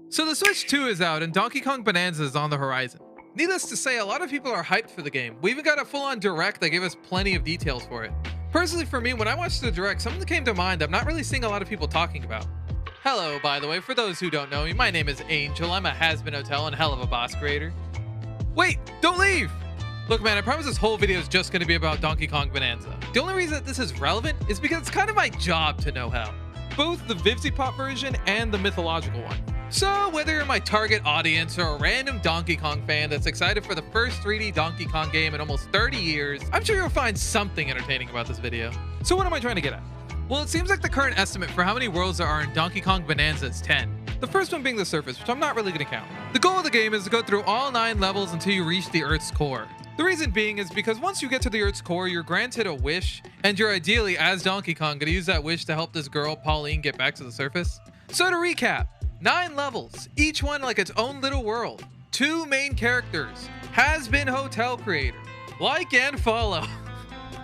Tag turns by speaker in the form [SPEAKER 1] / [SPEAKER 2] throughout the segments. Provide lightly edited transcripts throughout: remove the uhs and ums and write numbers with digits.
[SPEAKER 1] So the Switch 2 is out and Donkey Kong Bonanza is on the horizon. Needless to say, a lot of people are hyped for the game. We even got a full-on direct that gave us plenty of details for it. Personally for me, when I watched the direct, something that came to mind I'm not really seeing a lot of people talking about. Hello, by the way, for those who don't know me, my name is Angel. I'm a Has-Been Hotel and Hell of a Boss creator. Wait, don't leave! Look man, I promise this whole video is just going to be about Donkey Kong Bonanza. The only reason that this is relevant is because it's kind of my job to know how. Both the VivziePop version and the mythological one. So whether you're my target audience or a random Donkey Kong fan that's excited for the first 3D Donkey Kong game in almost 30 years, I'm sure you'll find something entertaining about this video. So what am I trying to get at? Well, it seems like the current estimate for how many worlds there are in Donkey Kong Bonanza is 10. The first one being the surface, which I'm not really going to count. The goal of the game is to go through all 9 levels until you reach the Earth's core. The reason being is because once you get to the Earth's core, you're granted a wish, and you're ideally, as Donkey Kong, going to use that wish to help this girl, Pauline, get back to the surface. So to recap, 9 levels, each one like its own little world. 2 main characters, Has-Been Hotel creator. Like and follow.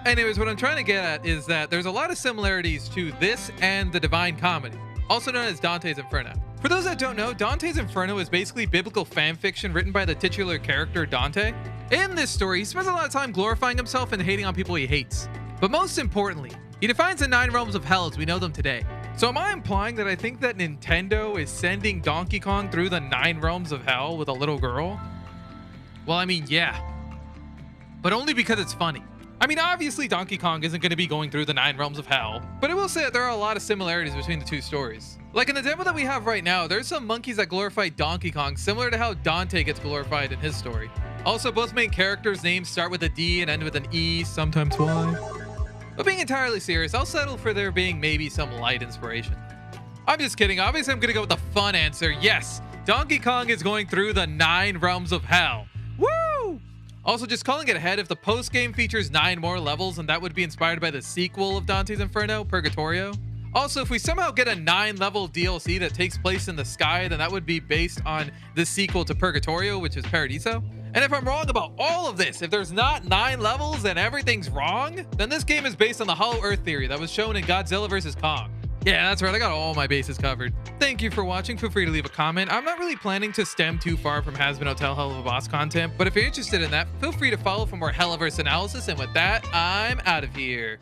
[SPEAKER 1] Anyways, what I'm trying to get at is that there's a lot of similarities to this and the Divine Comedy, also known as Dante's Inferno. For those that don't know, Dante's Inferno is basically biblical fan fiction written by the titular character Dante. In this story, he spends a lot of time glorifying himself and hating on people he hates. But most importantly, he defines the 9 realms of hell as we know them today. So am I implying that I think that Nintendo is sending Donkey Kong through the 9 realms of hell with a little girl? Well, I mean, yeah. But only because it's funny. I mean, obviously Donkey Kong isn't going to be going through the 9 realms of hell, but I will say that there are a lot of similarities between the 2 stories. Like in the demo that we have right now, there's some monkeys that glorify Donkey Kong similar to how Dante gets glorified in his story. Also, both main characters' names start with a D and end with an E, sometimes Y. But being entirely serious, I'll settle for there being maybe some light inspiration. I'm just kidding. Obviously, I'm going to go with the fun answer. Yes, Donkey Kong is going through the 9 realms of hell. Woo! Also, just calling it ahead, if the post-game features 9 more levels, and that would be inspired by the sequel of Dante's Inferno, Purgatorio. Also, if we somehow get a 9-level DLC that takes place in the sky, then that would be based on the sequel to Purgatorio, which is Paradiso. And if I'm wrong about all of this, if there's not 9 levels and everything's wrong, then this game is based on the Hollow Earth theory that was shown in Godzilla vs. Kong. Yeah, that's right, I got all my bases covered. Thank you for watching, feel free to leave a comment. I'm not really planning to stem too far from Has-Been Hotel Hell of a Boss content, but if you're interested in that, feel free to follow for more Helliverse analysis, and with that, I'm out of here.